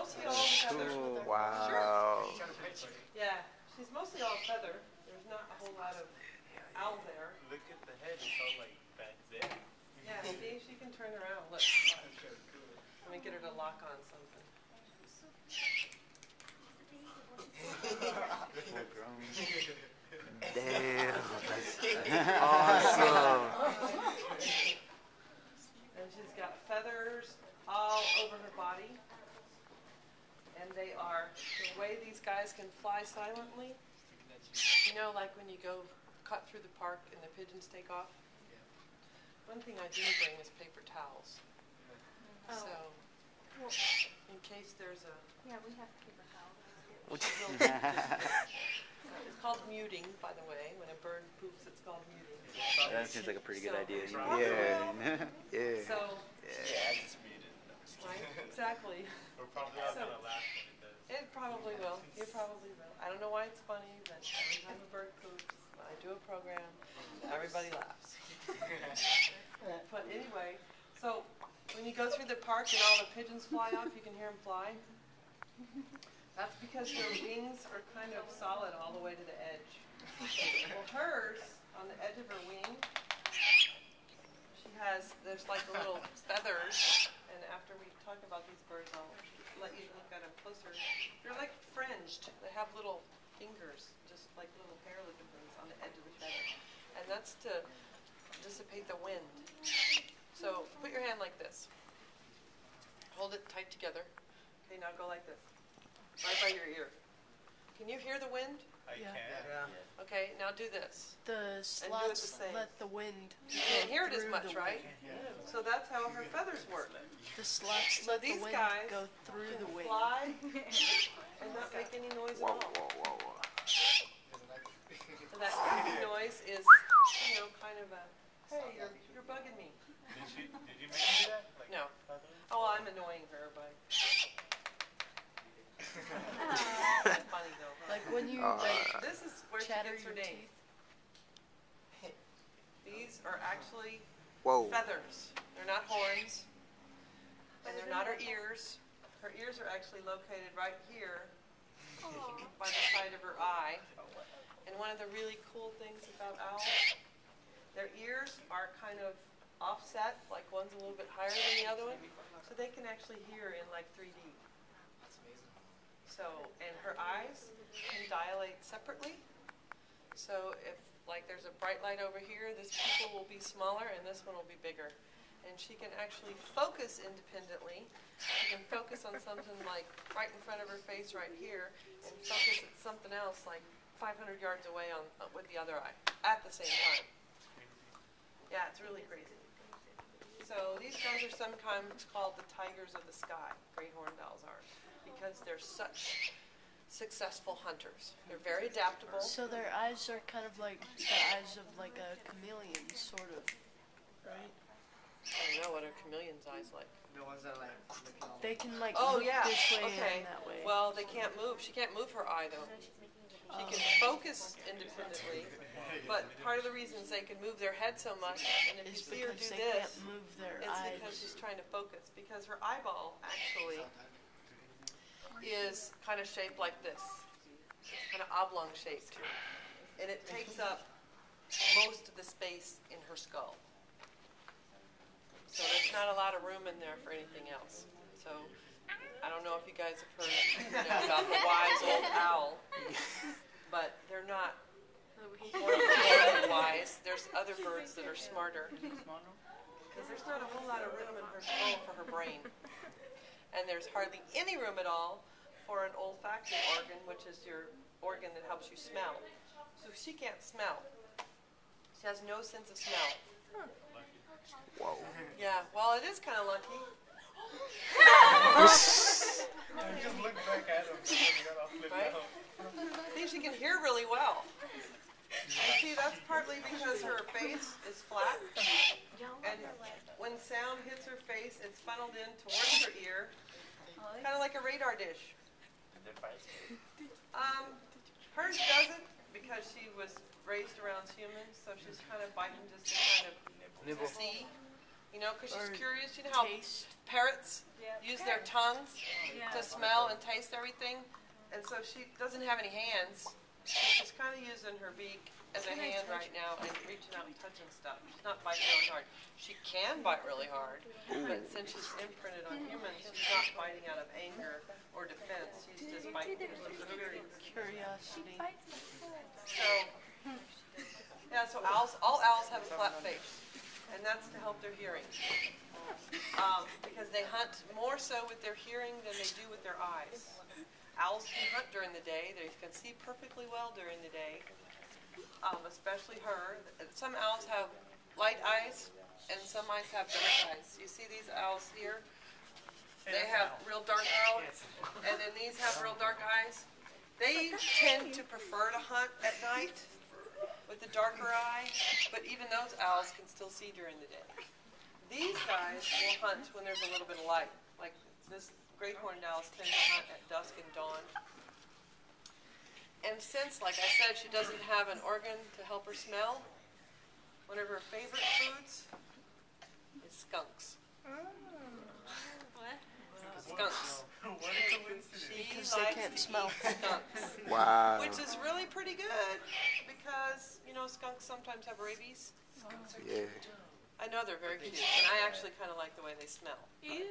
mostly all feather. Ooh, wow. Sure. Yeah, she's mostly all feather. There's not a whole lot of owl there. Look at the head, it's all like back there. Yeah, see, she can turn around. Look. Let me get her to lock on something. Damn, that's awesome. And she's got feathers all over her body. And they are, the way these guys can fly silently, you know, like when you go cut through the park and the pigeons take off? One thing I didn't bring was paper towels. Oh. So, Well, in case there's a... yeah, we have paper towels. It's called muting, by the way. When a bird poops, it's called muting. That seems like a pretty good idea. Yeah. Yeah. So, Yeah, I just read it. right? Exactly. We're probably all gonna laugh when it does. It probably will. You probably will. I don't know why it's funny, but every time a bird poops, I do a program, everybody laughs. But anyway, so when you go through the park and all the pigeons fly off, you can hear them fly. That's because their wings are kind of solid all the way to the edge. Well, hers, on the edge of her wing, there's like little feathers, and after we talk about these birds, I'll let you look at them closer. They're like fringed. They have little fingers, just like little hair-looking things on the edge of the feather. And that's to dissipate the wind. So put your hand like this. Hold it tight together. Okay, now go like this. Right by your ear. Can you hear the wind? I Yeah. can. Yeah. Okay, now do this. The And do it the slots same. let the wind. You can't hear it as through much, the right? So that's how her feathers work. The slots So let the these wind guys go through the Can wind. fly and not make any noise at Whoa, all. whoa, whoa, whoa. So that creaky noise is, you know, kind of a, hey, you're bugging me. Did you make me do that? Like, No. feathers? Oh, well, I'm annoying her by. That's funny though. Huh? Like when you This is where she chatter gets her your name. teeth. These are actually Whoa. feathers. They're not horns, and they're not her ears. Her ears are actually located right here by the side of her eye. And one of the really cool things about owls, their ears are kind of offset, like one's a little bit higher than the other one, so they can actually hear in like 3D. That's amazing. So, and her eyes can dilate separately. So if like there's a bright light over here, this pupil will be smaller and this one will be bigger. And she can actually focus independently. She can focus on something like right in front of her face right here and focus at something else like 500 yards away on with the other eye at the same time. Yeah, it's really crazy. So these guys are sometimes called the tigers of the sky, great horned owls are, because they're such successful hunters. They're very adaptable. So their eyes are kind of like the eyes of like a chameleon, sort of, right? I don't know what a chameleon's eyes like. The ones that like. They can like Oh look yeah, this way okay. and that way. Well, they can't move. She can't move her eye though. She can focus independently, but part of the reasons they can move their head so much, and if you It's see her because do they this, can't move their it's because eyes. she's trying to focus. Because her eyeball actually is kind of shaped like this. It's kind of oblong shaped, and it takes up most of the space in her skull. So there's not a lot of room in there for anything else. So I don't know if you guys have heard about the wise old owl, but they're not horribly wise. There's other birds that are smarter. Because there's not a whole lot of room in her skull for her brain. And there's hardly any room at all for an olfactory organ, which is your organ that helps you smell. So she can't smell. She has no sense of smell. Whoa. Yeah, well, it is kind of lucky. Just look back at him. Right? See, she can hear really well. And see, that's partly because her face is flat. And when sound hits her face, it's funneled in towards her ear, kind of like a radar dish. Hers doesn't because she was raised around humans, so she's kind of biting just to kind of Nibble. see. You know, because she's Or curious. You know how taste. parrots use their tongues Yeah. to smell and taste everything? And so she doesn't have any hands. She's kind of using her beak as a hand right now and reaching out and touching stuff. She's not biting really hard. She can bite really hard, but since she's imprinted on humans, she's not biting out of anger or defense. She's just biting because she's curious. Curiosity. So, yeah, so all owls have a flat face, and that's to help their hearing. Because they hunt more so with their hearing than they do with their eyes. Owls can hunt during the day. They can see perfectly well during the day, especially her. Some owls have light eyes, and some eyes have dark eyes. You see these owls here? They have real dark owls, and then these have real dark eyes. They tend to prefer to hunt at night with the darker eye, but even those owls can still see during the day. These guys will hunt when there's a little bit of light. Like this great horned owls tend to hunt at dusk and dawn. And since, like I said, she doesn't have an organ to help her smell, one of her favorite foods is skunks. Skunks. What a coincidence. She Because they likes can't to smell. eat skunks. Wow. Which is really pretty good because, you know, skunks sometimes have rabies. Yeah. I know they're very cute, and I actually kind of like the way they smell. Ew.